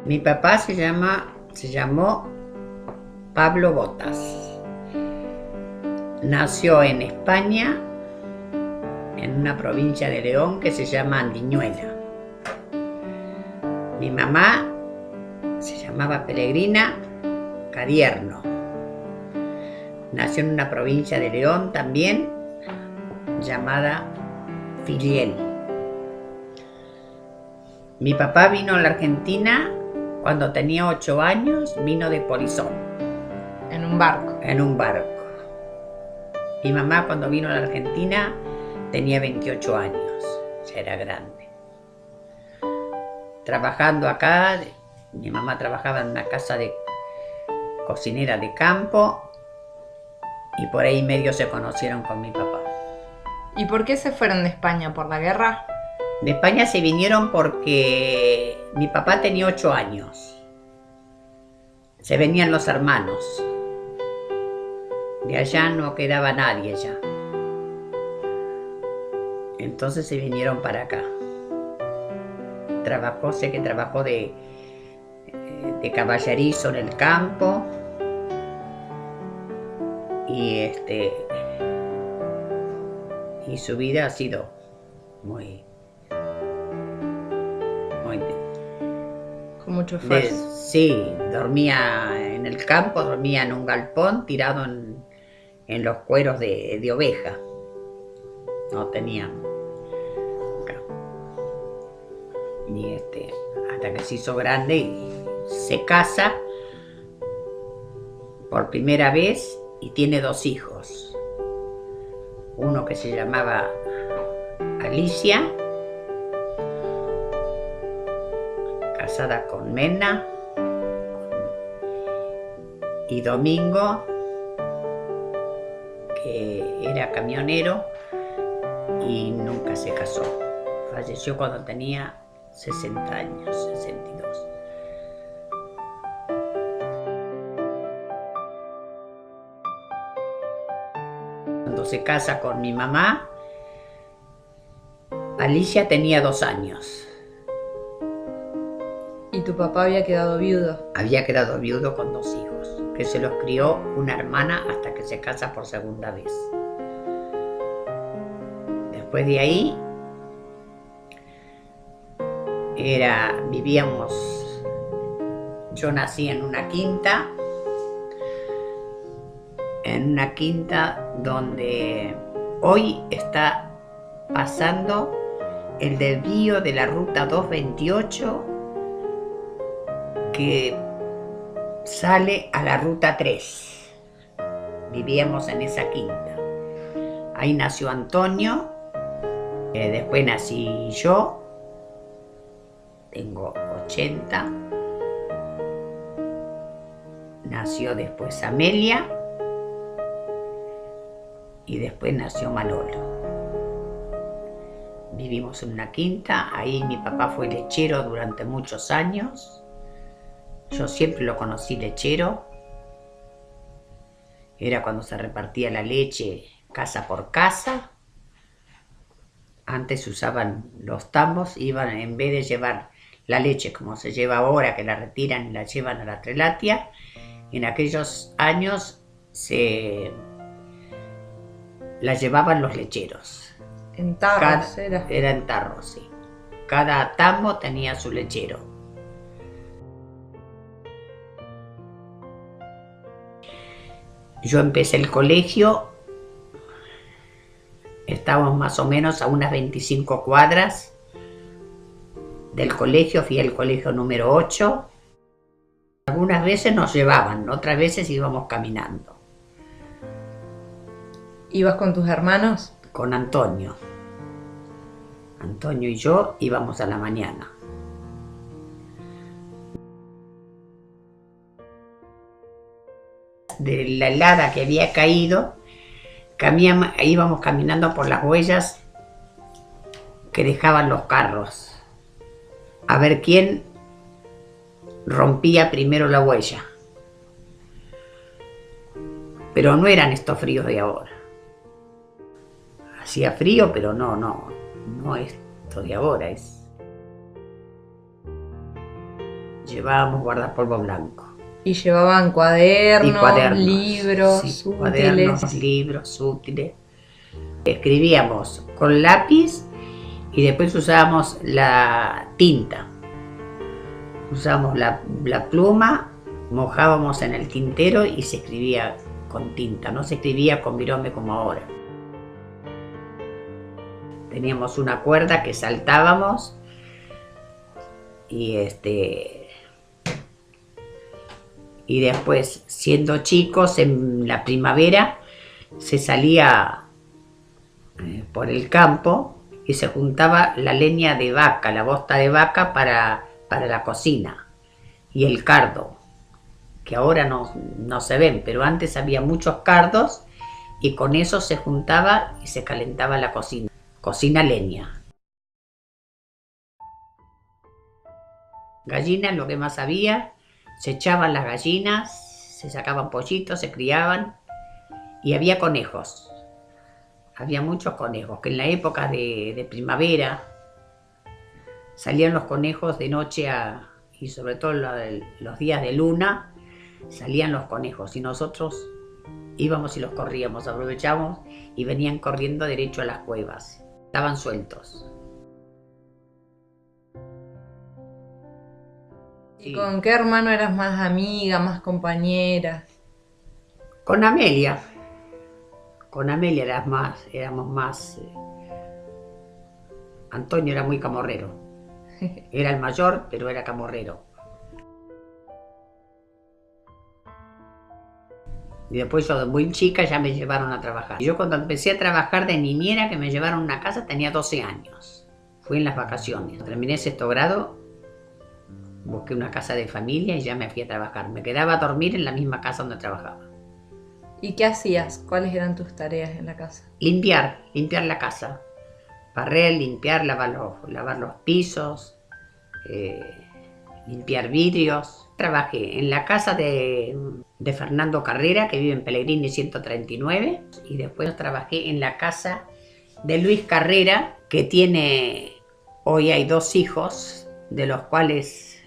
Mi papá se llamó Pablo Botas. Nació en España, en una provincia de León que se llama Andiñuela. Mi mamá se llamaba Peregrina Cadierno. Nació en una provincia de León también, llamada Filiel. Mi papá vino a la Argentina cuando tenía 8 años, vino de Polizón. En un barco. En un barco. Mi mamá cuando vino a la Argentina tenía 28 años, ya era grande. Trabajando acá, mi mamá trabajaba en una casa de cocinera de campo y por ahí medio se conocieron con mi papá. ¿Y por qué se fueron de España? ¿Por la guerra? De España se vinieron porque mi papá tenía 8 años. Se venían los hermanos. De allá no quedaba nadie ya. Entonces se vinieron para acá. Sé que trabajó de caballerizo en el campo. Y su vida ha sido muy Con mucho esfuerzo. sí, dormía en el campo, dormía en un galpón tirado en los cueros de oveja. No tenía. Y hasta que se hizo grande y se casa por primera vez y tiene 2 hijos. Uno que se llamaba Alicia, casada con Mena, y Domingo, que era camionero y nunca se casó. Falleció cuando tenía 60 años, 62. Cuando se casa con mi mamá, Alicia tenía 2 años. ¿Y tu papá había quedado viudo? Había quedado viudo con 2 hijos, que se los crió una hermana hasta que se casa por segunda vez. Después de ahí, yo nací en una quinta donde hoy está pasando el desvío de la ruta 228 que sale a la ruta 3. Vivíamos en esa quinta. Ahí nació Antonio, después nací yo, tengo 80. Nació después Amelia y después nació Manolo. Vivimos en una quinta, ahí mi papá fue lechero durante muchos años. Yo siempre lo conocí lechero. Era cuando se repartía la leche casa por casa. Antes se usaban los tambos, iban, en vez de llevar la leche como se lleva ahora, que la retiran y la llevan a la Trelatia, en aquellos años la llevaban los lecheros. En tarros era. Era en tarros, sí. Cada tambo tenía su lechero. Yo empecé el colegio, estábamos más o menos a unas 25 cuadras del colegio, fui al colegio número 8. Algunas veces nos llevaban, otras veces íbamos caminando. ¿Ibas con tus hermanos? Con Antonio. Antonio y yo íbamos a la mañana. De la helada que había caído, íbamos caminando por las huellas que dejaban los carros, a ver quién rompía primero la huella. Pero no eran estos fríos de ahora. Hacía frío, pero no esto de ahora es. llevábamos guardapolvo blanco. Y llevaban cuadernos, libros, sí, útiles. cuadernos, libros, útiles. Escribíamos con lápiz y después usábamos la tinta. Usábamos la pluma, mojábamos en el tintero y se escribía con tinta, no se escribía con virome como ahora. Teníamos una cuerda que saltábamos y después, siendo chicos, en la primavera se salía por el campo y se juntaba la leña de vaca, la bosta de vaca para la cocina, y el cardo, que ahora no se ven, pero antes había muchos cardos y con eso se juntaba y se calentaba la cocina leña. Gallinas, lo que más había, se echaban las gallinas, se sacaban pollitos, se criaban, y había conejos. Había muchos conejos, que en la época de primavera salían los conejos de noche y sobre todo los días de luna, salían los conejos y nosotros íbamos y los corríamos, aprovechábamos y venían corriendo derecho a las cuevas. Estaban sueltos. ¿Y con qué hermano eras más amiga, más compañera? Con Amelia. Con Amelia éramos más... Antonio era muy camorrero. Era el mayor, pero era camorrero. Y después yo, de muy chica, ya me llevaron a trabajar. Yo cuando empecé a trabajar de niñera, que me llevaron a una casa, tenía 12 años. Fui en las vacaciones. Terminé sexto grado, busqué una casa de familia y ya me fui a trabajar. Me quedaba a dormir en la misma casa donde trabajaba. ¿Y qué hacías? ¿Cuáles eran tus tareas en la casa? Limpiar la casa. Barrer, limpiar, lavar los pisos, limpiar vidrios. Trabajé en la casa de Fernando Carrera, que vive en Pellegrini 139, y después trabajé en la casa de Luis Carrera, que hoy hay 2 hijos, de los cuales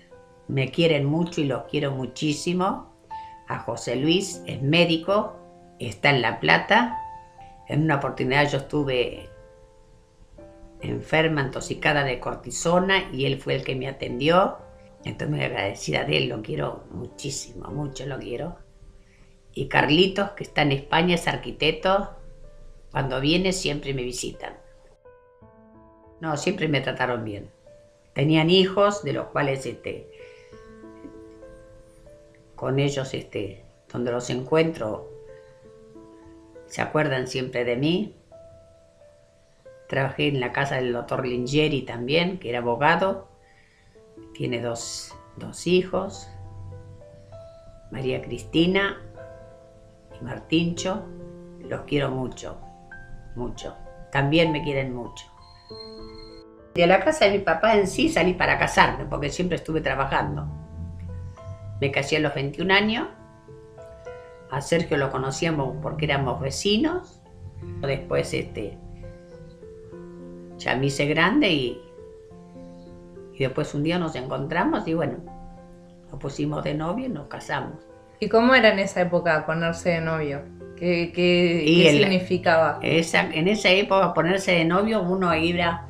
me quieren mucho y los quiero muchísimo. A José Luis, es médico, está en La Plata. En una oportunidad yo estuve enferma, intoxicada de cortisona, y él fue el que me atendió. Estoy muy agradecida de él, lo quiero muchísimo, mucho lo quiero. Y Carlitos, que está en España, es arquitecto. Cuando viene siempre me visitan. No, siempre me trataron bien. Tenían hijos, de los cuales con ellos, donde los encuentro, se acuerdan siempre de mí. Trabajé en la casa del doctor Lingeri también, que era abogado. Tiene dos hijos, María Cristina y Martincho. Los quiero mucho, mucho. También me quieren mucho. De la casa de mi papá en sí salí para casarme, porque siempre estuve trabajando. Me casé a los 21 años. A Sergio lo conocíamos porque éramos vecinos. Después ya me hice grande y después un día nos encontramos y bueno, nos pusimos de novio y nos casamos. ¿Y cómo era en esa época ponerse de novio? ¿Qué significaba? En esa época ponerse de novio, uno iba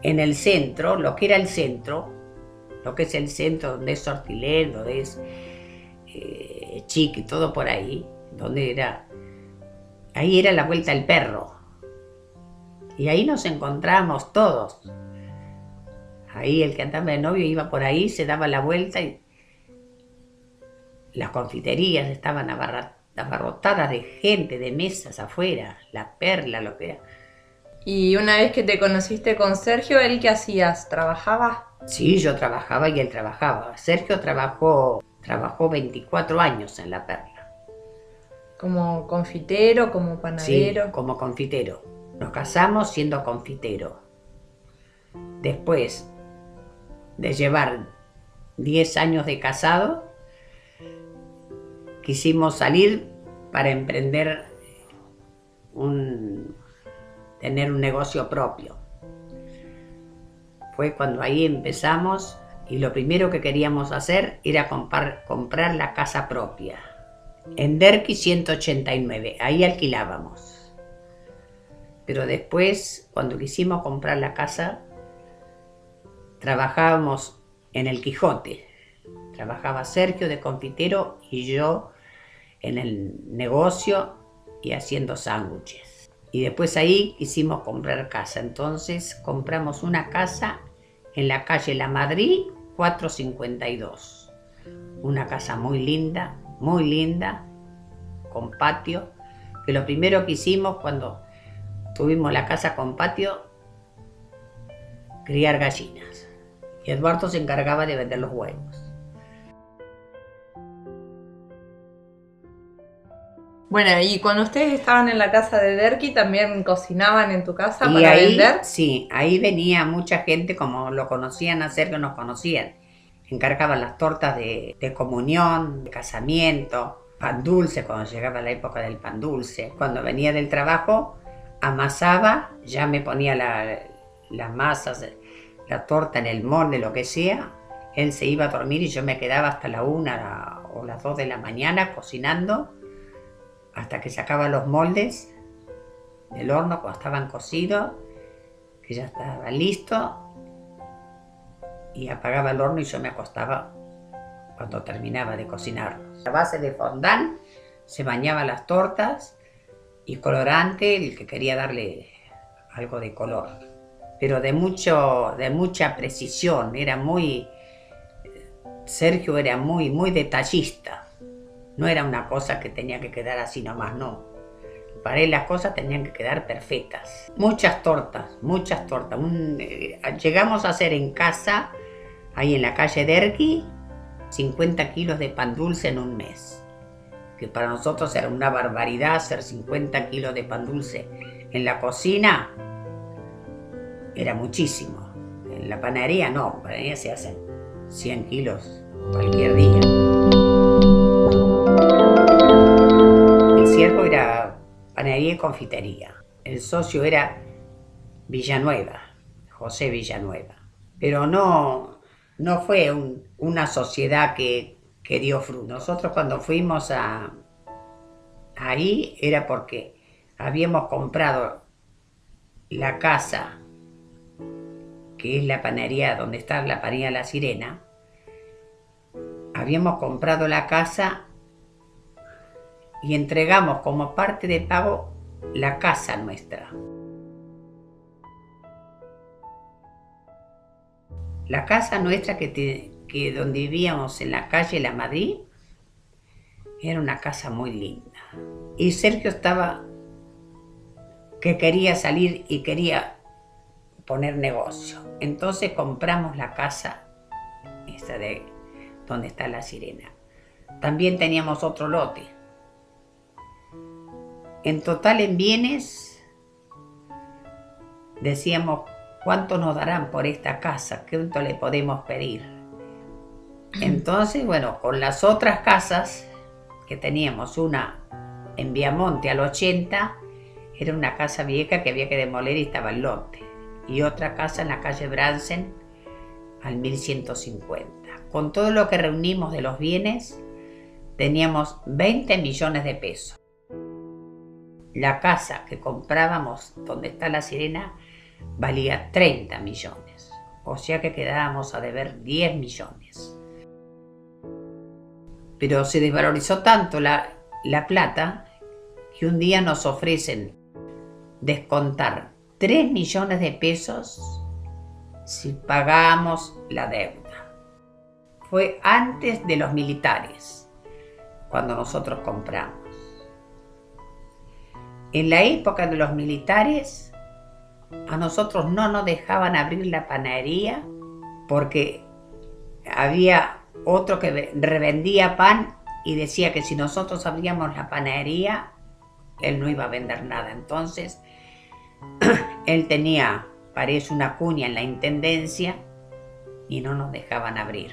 en el centro, lo que era el centro, lo que es el centro, donde es Sortilén, donde es Chiqui, todo por ahí, ahí era la Vuelta del Perro. Y ahí nos encontramos todos. Ahí el que andaba de novio iba por ahí, se daba la vuelta y las confiterías estaban abarrotadas de gente, de mesas afuera, La Perla, lo que era. Y una vez que te conociste con Sergio, ¿él qué hacías? ¿Trabajaba? Sí, yo trabajaba y él trabajaba. Sergio trabajó 24 años en La Perla. ¿Como confitero, como panadero? Sí, como confitero. Nos casamos siendo confitero. Después de llevar 10 años de casado, quisimos salir para emprender tener un negocio propio. Fue cuando ahí empezamos y lo primero que queríamos hacer era comprar la casa propia. En Derqui 189, ahí alquilábamos. Pero después, cuando quisimos comprar la casa, trabajábamos en el Quijote. Trabajaba Sergio de confitero y yo en el negocio y haciendo sándwiches. Y después ahí quisimos comprar casa. Entonces compramos una casa en la calle La Madrid 452. Una casa muy linda, con patio. Que lo primero que hicimos cuando tuvimos la casa con patio, criar gallinas. Y Eduardo se encargaba de vender los huevos. Bueno, y cuando ustedes estaban en la casa de Derqui, ¿también cocinaban en tu casa para vender? Sí, ahí venía mucha gente, como lo conocían a Sergio, nos conocían. Encargaban las tortas de comunión, de casamiento, pan dulce, cuando llegaba la época del pan dulce. Cuando venía del trabajo, amasaba, ya me ponía las masas, la torta en el molde, lo que sea. Él se iba a dormir y yo me quedaba hasta la 1 o las 2 de la mañana cocinando, hasta que sacaba los moldes del horno cuando estaban cocidos, que ya estaba listo, y apagaba el horno y yo me acostaba cuando terminaba de cocinarlos. A base de fondant se bañaba las tortas y colorante, el que quería darle algo de color, pero de mucha precisión. Sergio era muy detallista. No era una cosa que tenía que quedar así nomás, no. Para él las cosas tenían que quedar perfectas. Muchas tortas. Llegamos a hacer en casa, ahí en la calle Derqui, 50 kilos de pan dulce en un mes. Que para nosotros era una barbaridad hacer 50 kilos de pan dulce en la cocina. Era muchísimo. En la panadería no, en la panadería se hacen 100 kilos cualquier día. El ciervo era panadería y confitería. El socio era Villanueva, José Villanueva. Pero no fue una sociedad que dio fruto. Nosotros cuando fuimos ahí era porque habíamos comprado la casa, que es la panadería donde está la panadería La Sirena. Habíamos comprado la casa y entregamos como parte de pago la casa nuestra. La casa nuestra que donde vivíamos en la calle La Madrid era una casa muy linda. Y Sergio estaba que quería salir y quería poner negocio. Entonces compramos la casa esta de donde está La Sirena. También teníamos otro lote. En total en bienes decíamos, ¿cuánto nos darán por esta casa? ¿Cuánto le podemos pedir? Entonces, bueno, con las otras casas que teníamos, una en Viamonte al 80, era una casa vieja que había que demoler y estaba el lote. Y otra casa en la calle Bransen al 1150. Con todo lo que reunimos de los bienes, teníamos 20 millones de pesos. La casa que comprábamos donde está La Sirena valía 30 millones. O sea que quedábamos a deber 10 millones. Pero se desvalorizó tanto la plata que un día nos ofrecen descontar 3 millones de pesos si pagamos la deuda. Fue antes de los militares cuando nosotros compramos. En la época de los militares, a nosotros no nos dejaban abrir la panadería porque había otro que revendía pan y decía que si nosotros abríamos la panadería, él no iba a vender nada. Entonces, él tenía, parece, una cuña en la intendencia y no nos dejaban abrir.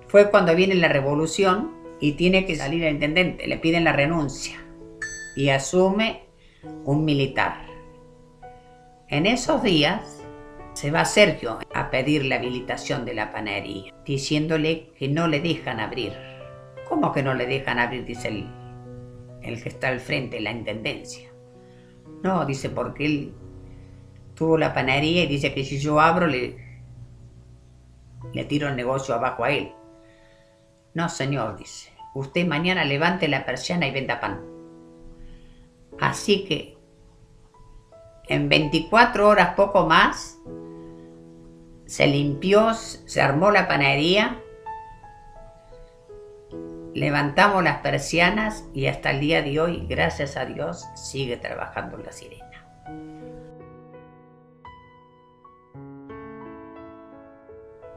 Fue cuando viene la revolución y tiene que salir el intendente, le piden la renuncia y asume un militar. En esos días se va Sergio a pedir la habilitación de la panadería, diciéndole que no le dejan abrir. ¿Cómo que no le dejan abrir? Dice el que está al frente, la intendencia. No, dice, porque él tuvo la panadería y dice que si yo abro le tiro el negocio abajo a él. No, señor, dice, usted mañana levante la persiana y venda pan. Así que en 24 horas, poco más, se limpió, se armó la panadería, levantamos las persianas y hasta el día de hoy, gracias a Dios, sigue trabajando La Sirena.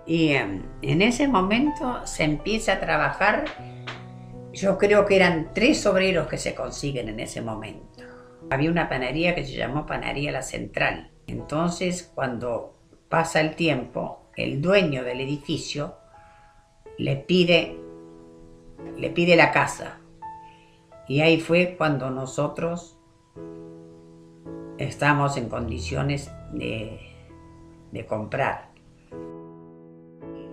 Y en ese momento se empieza a trabajar, yo creo que eran 3 obreros que se consiguen en ese momento. Había una panadería que se llamó Panadería La Central. Entonces, cuando pasa el tiempo, el dueño del edificio le pide la casa. Y ahí fue cuando nosotros estamos en condiciones de comprar.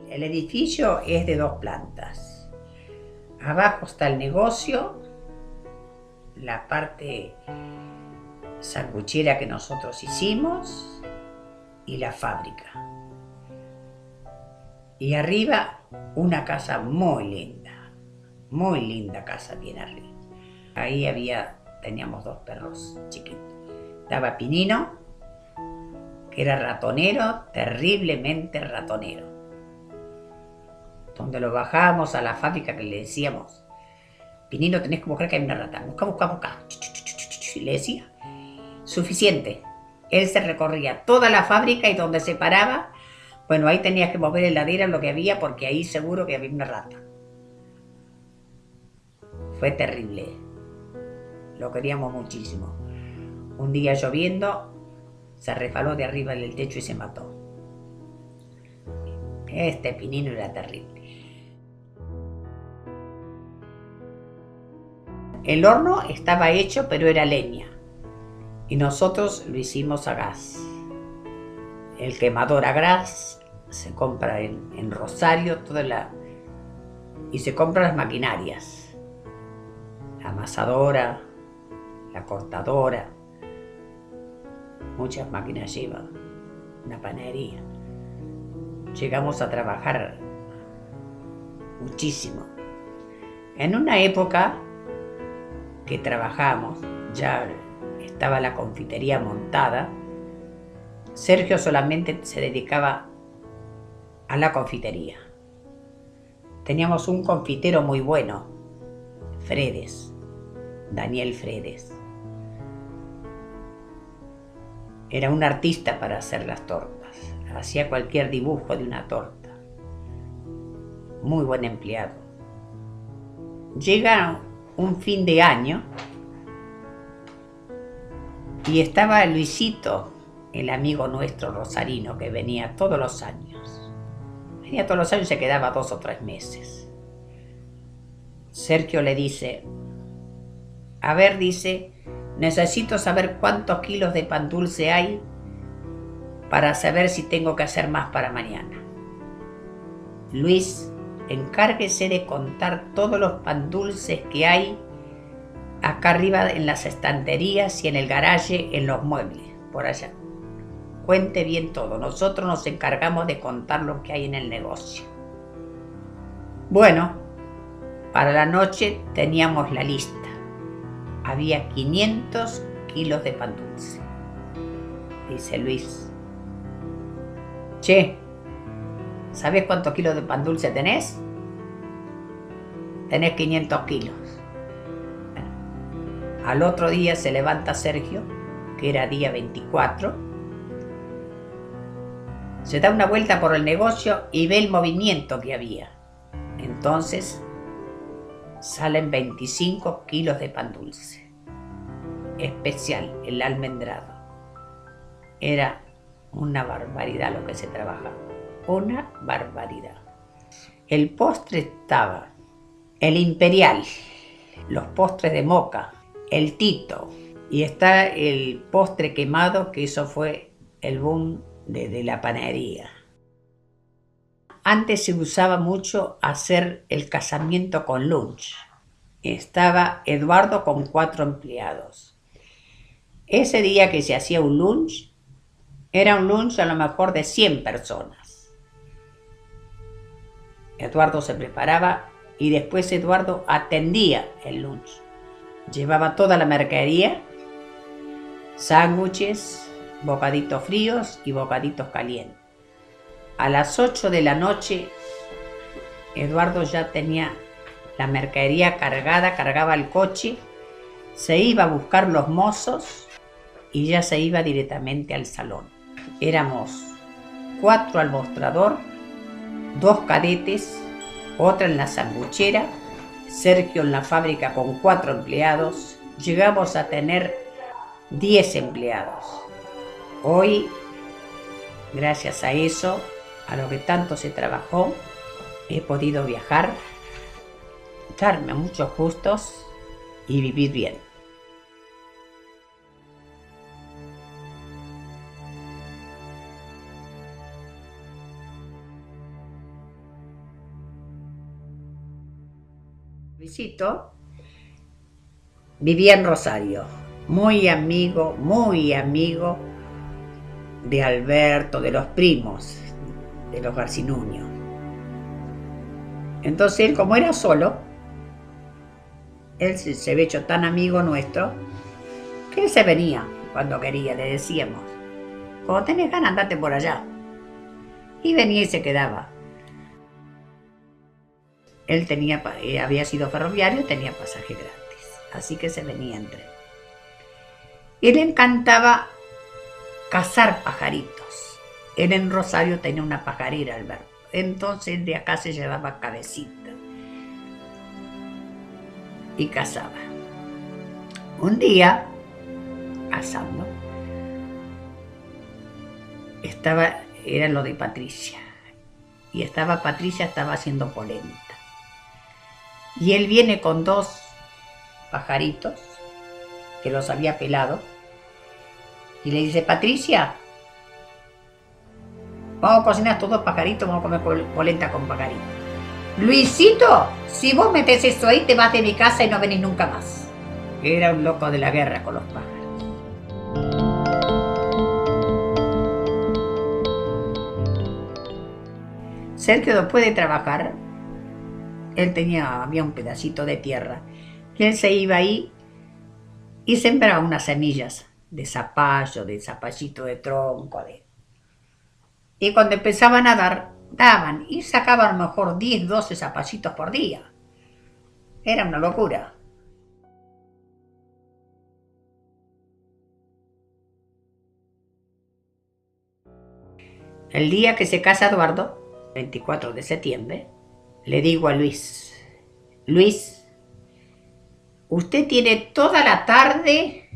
El edificio es de 2 plantas. Abajo está el negocio, la parte sanguchera que nosotros hicimos y la fábrica. Y arriba una casa muy linda casa bien arriba. Ahí teníamos 2 perros chiquitos. Estaba Pinino, que era ratonero, terriblemente ratonero. Donde lo bajábamos a la fábrica que le decíamos, Pinino, tenés que buscar que hay una rata. Busca. Le decía, suficiente. Él se recorría toda la fábrica y donde se paraba, bueno, ahí tenías que mover heladera lo que había porque ahí seguro que había una rata. Fue terrible. Lo queríamos muchísimo. Un día lloviendo, se resbaló de arriba del techo y se mató. Este Pinino era terrible. El horno estaba hecho, pero era leña. Y nosotros lo hicimos a gas. El quemador a gas se compra en Rosario, y se compran las maquinarias. La amasadora, la cortadora. Muchas máquinas llevan. Una panadería. Llegamos a trabajar muchísimo. En una época que trabajamos, ya estaba la confitería montada, Sergio solamente se dedicaba a la confitería. Teníamos un confitero muy bueno, Fredes, Daniel Fredes. Era un artista para hacer las tortas, hacía cualquier dibujo de una torta. Muy buen empleado. Llega un fin de año y estaba Luisito, el amigo nuestro rosarino que venía todos los años. Venía todos los años y se quedaba 2 o 3 meses. Sergio le dice, a ver, dice, necesito saber cuántos kilos de pan dulce hay para saber si tengo que hacer más para mañana. Luis, encárguese de contar todos los pan dulces que hay acá arriba en las estanterías y en el garaje, en los muebles, por allá. Cuente bien todo. Nosotros nos encargamos de contar lo que hay en el negocio. Bueno, para la noche teníamos la lista. Había 500 kilos de pan dulce. Dice Luis, che, ¿sabes cuántos kilos de pan dulce tenés? Tenés 500 kilos. Bueno, al otro día se levanta Sergio, que era día 24, se da una vuelta por el negocio y ve el movimiento que había. Entonces salen 25 kilos de pan dulce. Especial, el almendrado. Era una barbaridad lo que se trabajaba. Una barbaridad. El postre estaba el Imperial, los postres de Moca, el Tito, y está el postre quemado, que eso fue el boom de la panadería. Antes se usaba mucho hacer el casamiento con lunch. Estaba Eduardo con 4 empleados. Ese día que se hacía un lunch, era un lunch a lo mejor de 100 personas. Eduardo se preparaba y después Eduardo atendía el lunch. Llevaba toda la mercadería, sándwiches, bocaditos fríos y bocaditos calientes. A las 8 de la noche, Eduardo ya tenía la mercadería cargada, cargaba el coche, se iba a buscar los mozos y ya se iba directamente al salón. Éramos 4 al mostrador, 2 cadetes, otra en la sanguchera, Sergio en la fábrica con 4 empleados. Llegamos a tener 10 empleados. Hoy, gracias a eso, a lo que tanto se trabajó, he podido viajar, darme muchos gustos y vivir bien. Luisito vivía en Rosario, muy amigo de Alberto, de los primos, de los Garcinuño. Entonces él, como era solo, él se había hecho tan amigo nuestro que él se venía cuando quería, le decíamos, cuando tenés ganas andate por allá. Y venía y se quedaba. Él había sido ferroviario, tenía pasaje gratis, así que se venía en tren. Y le encantaba cazar pajaritos. Él en Rosario tenía una pajarera, Alberto. Entonces de acá se llevaba cabecita y cazaba. Un día, cazando, era lo de Patricia. Y Patricia estaba haciendo polenta. Y él viene con 2 pajaritos que los había pelado y le dice, Patricia, vamos a cocinar estos 2 pajaritos, vamos a comer polenta con pajaritos. Luisito, si vos metés eso ahí, te vas de mi casa y no venís nunca más. Era un loco de la guerra con los pájaros. Sergio, después de trabajar, había un pedacito de tierra, que él se iba ahí y sembraba unas semillas de zapallo, de zapallito de tronco. Y cuando empezaban a daban y sacaban a lo mejor 10, 12 zapallitos por día. Era una locura. El día que se casa Eduardo, 24 de septiembre, le digo a Luis, usted tiene toda la tarde,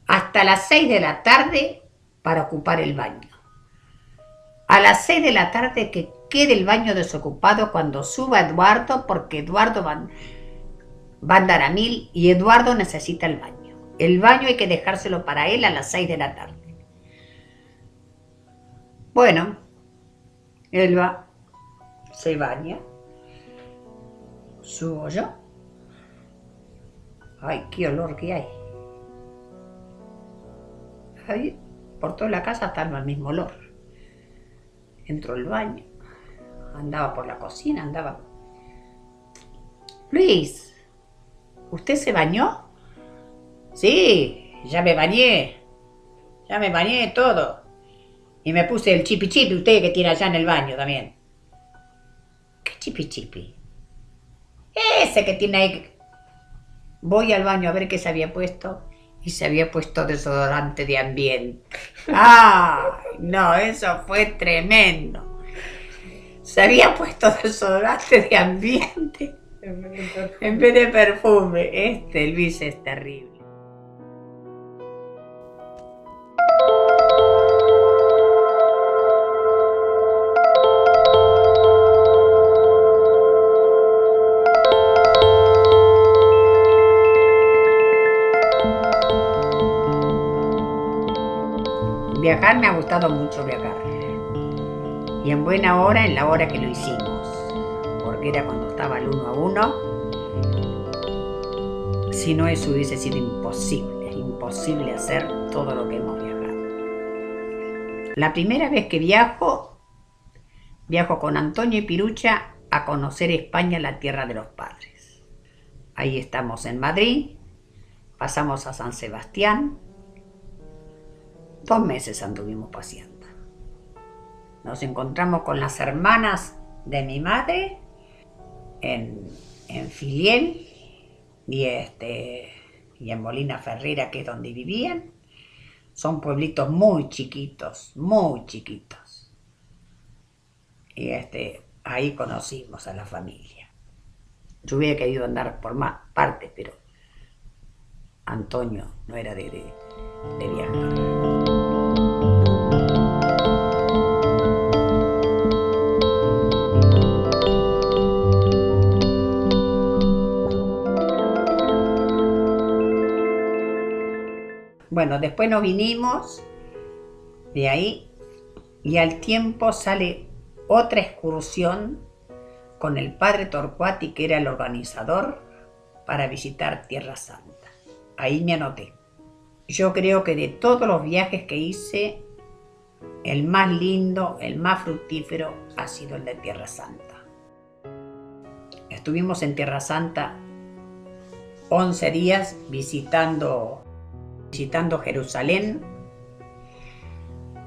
hasta las 6 de la tarde, para ocupar el baño. A las 6 de la tarde que quede el baño desocupado cuando suba Eduardo, porque Eduardo va a andar a 1000 y Eduardo necesita el baño. El baño hay que dejárselo para él a las 6 de la tarde. Bueno, él va, se baña, subo yo. Ay, qué olor que hay. Ahí, por toda la casa estaba el mismo olor. Entró al baño, andaba por la cocina, andaba. Luis, ¿usted se bañó? Sí, ya me bañé todo. Y me puse el chipi chipi, usted que tiene allá en el baño también. ¿Qué chipi chipi? Ese que tiene ahí. Voy al baño a ver qué se había puesto. Y se había puesto desodorante de ambiente. ¡Ay! No, eso fue tremendo. Se había puesto desodorante de ambiente en vez de perfume. Luis es terrible. Viajar, me ha gustado mucho viajar. Y en buena hora, en la hora que lo hicimos, porque era cuando estaba el 1-1. Si no, eso hubiese sido imposible hacer todo lo que hemos viajado. La primera vez que viajo con Antonio y Pirucha a conocer España, la tierra de los padres. Ahí estamos en Madrid, pasamos a San Sebastián, 2 meses anduvimos paseando. Nos encontramos con las hermanas de mi madre en Filiel y en Molina Ferrera, que es donde vivían. Son pueblitos muy chiquitos, muy chiquitos. Y ahí conocimos a la familia. Yo hubiera querido andar por más partes, pero Antonio no era de viajar. Bueno, después nos vinimos de ahí y al tiempo sale otra excursión con el padre Torcuati, que era el organizador, para visitar Tierra Santa. Ahí me anoté. Yo creo que de todos los viajes que hice, el más lindo, el más fructífero ha sido el de Tierra Santa. Estuvimos en Tierra Santa 11 días visitando Jerusalén,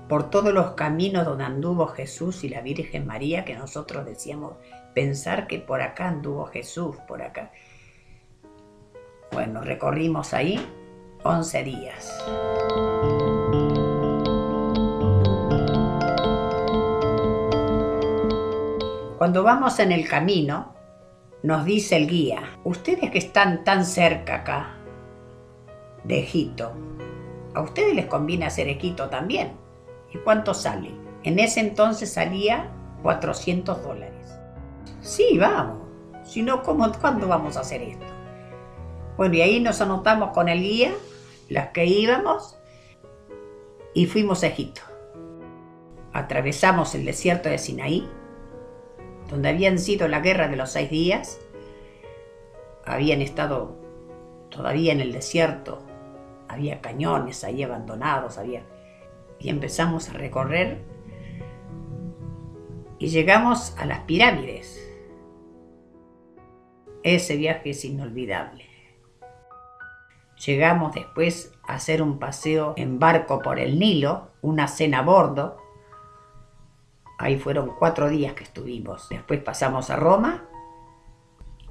por todos los caminos donde anduvo Jesús y la Virgen María, que nosotros decíamos, pensar que por acá anduvo Jesús, por acá. Bueno, recorrimos ahí 11 días. Cuando vamos en el camino, nos dice el guía, ustedes que están tan cerca acá de Egipto, a ustedes les conviene hacer Egipto también. ¿Y cuánto sale? En ese entonces salía $400. Sí, vamos. Si no, ¿cuándo vamos a hacer esto? Bueno, y ahí nos anotamos con el guía, las que íbamos, y fuimos a Egipto. Atravesamos el desierto de Sinaí, donde habían sido la guerra de los 6 días. Habían estado todavía en el desierto. Había cañones ahí abandonados, y empezamos a recorrer y llegamos a las pirámides. Ese viaje es inolvidable. Llegamos después a hacer un paseo en barco por el Nilo, una cena a bordo. Ahí fueron 4 días que estuvimos. Después pasamos a Roma.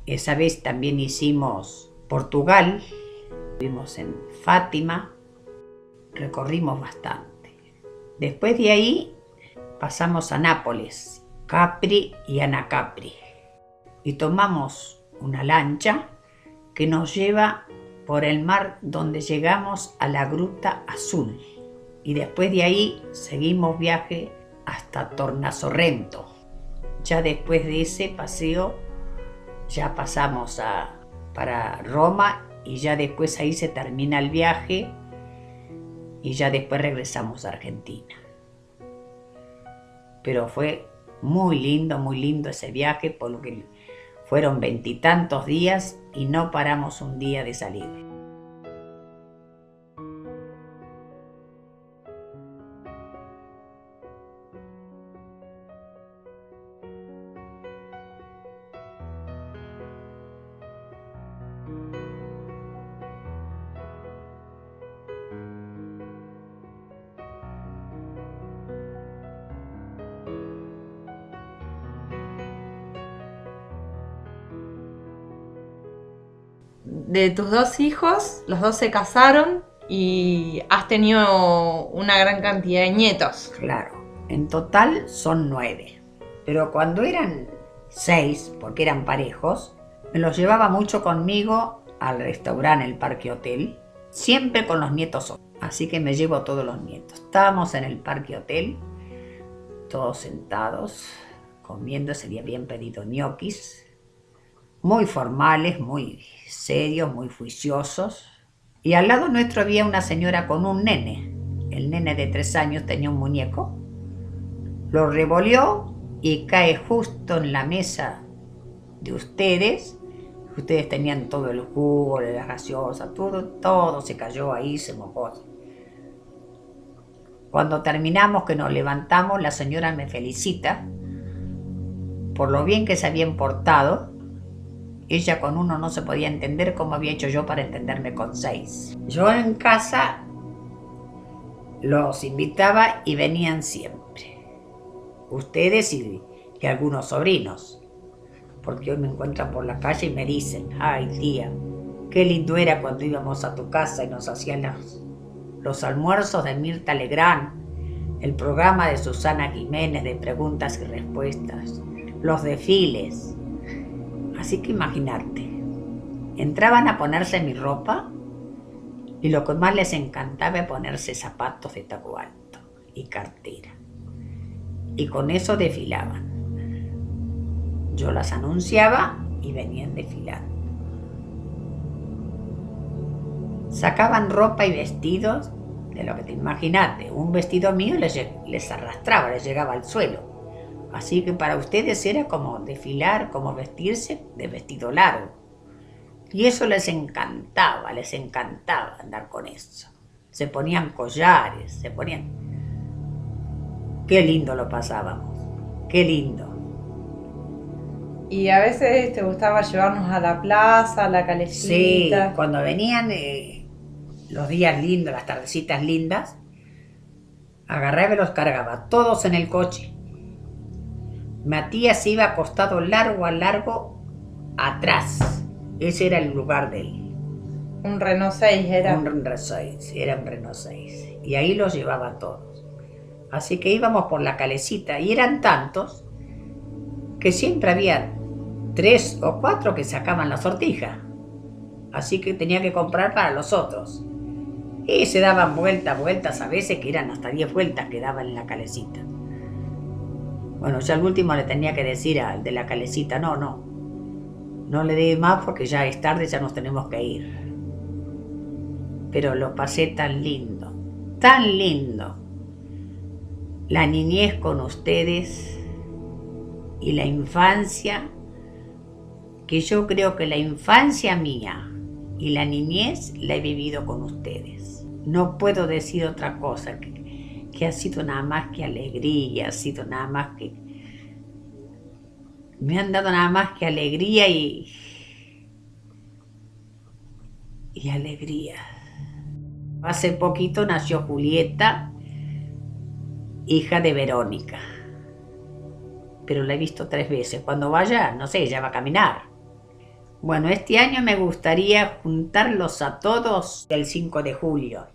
Esa vez también hicimos Portugal. Estuvimos en Fátima, recorrimos bastante. Después de ahí pasamos a Nápoles, Capri y Anacapri. Y tomamos una lancha que nos lleva por el mar, donde llegamos a la Gruta Azul. Y después de ahí seguimos viaje hasta Tornasorrento. Ya después de ese paseo ya pasamos para Roma. Y ya después ahí se termina el viaje y ya después regresamos a Argentina. Pero fue muy lindo ese viaje, porque fueron 20 y tantos días y no paramos un día de salir. De tus 2 hijos, los 2 se casaron y has tenido una gran cantidad de nietos. Claro, en total son 9. Pero cuando eran 6, porque eran parejos, me los llevaba mucho conmigo al restaurante, el Parque Hotel, siempre con los nietos. Así que me llevo a todos los nietos. Estábamos en el Parque Hotel, todos sentados, comiendo. Se le habían pedido ñoquis, muy formales, muy serios, muy juiciosos. Y al lado nuestro había una señora con un nene. El nene de 3 años tenía un muñeco. lo revolvió y cae justo en la mesa de ustedes. Ustedes tenían todo el jugo, la gaseosa, todo se cayó ahí, se mojó. Cuando terminamos, que nos levantamos, la señora me felicita por lo bien que se habían portado. Ella con uno no se podía entender cómo había hecho yo para entenderme con 6. Yo en casa los invitaba y venían siempre. Ustedes y algunos sobrinos. Porque hoy me encuentran por la calle y me dicen: ay tía, qué lindo era cuando íbamos a tu casa y nos hacían los almuerzos de Mirta Legrand, el programa de Susana Jiménez de preguntas y respuestas, los desfiles. Así que imaginarte, entraban a ponerse mi ropa y lo que más les encantaba era ponerse zapatos de taco alto y cartera. Y con eso desfilaban. Yo las anunciaba y venían desfilando. Sacaban ropa y vestidos de lo que te imaginaste. Un vestido mío les arrastraba, les llegaba al suelo. Así que para ustedes era como desfilar, como vestirse de vestido largo. Y eso les encantaba andar con eso. Se ponían collares, se ponían... Qué lindo lo pasábamos, qué lindo. Y a veces te gustaba llevarnos a la plaza, a la calecita. Sí, cuando venían los días lindos, las tardecitas lindas, agarraba y los cargaba todos en el coche. Matías iba acostado largo a largo atrás. Ese era el lugar de él. Un Renault 6 era. Un Renault 6, era un Renault 6. Y ahí los llevaba todos. Así que íbamos por la calecita y eran tantos que siempre había 3 o 4 que sacaban la sortija. Así que tenía que comprar para los otros. Y se daban vueltas a veces, que eran hasta 10 vueltas que daban en la calecita. Bueno, ya al último le tenía que decir al de la calecita: no le dé más porque ya es tarde, ya nos tenemos que ir. Pero lo pasé tan lindo, tan lindo. La niñez con ustedes y la infancia, que yo creo que la infancia mía y la niñez la he vivido con ustedes. No puedo decir otra cosa, que ha sido nada más que alegría, ha sido nada más que... Me han dado nada más que alegría y alegría. Hace poquito nació Julieta, hija de Verónica. Pero la he visto 3 veces. Cuando vaya, no sé, ella va a caminar. Bueno, este año me gustaría juntarlos a todos el 5 de julio.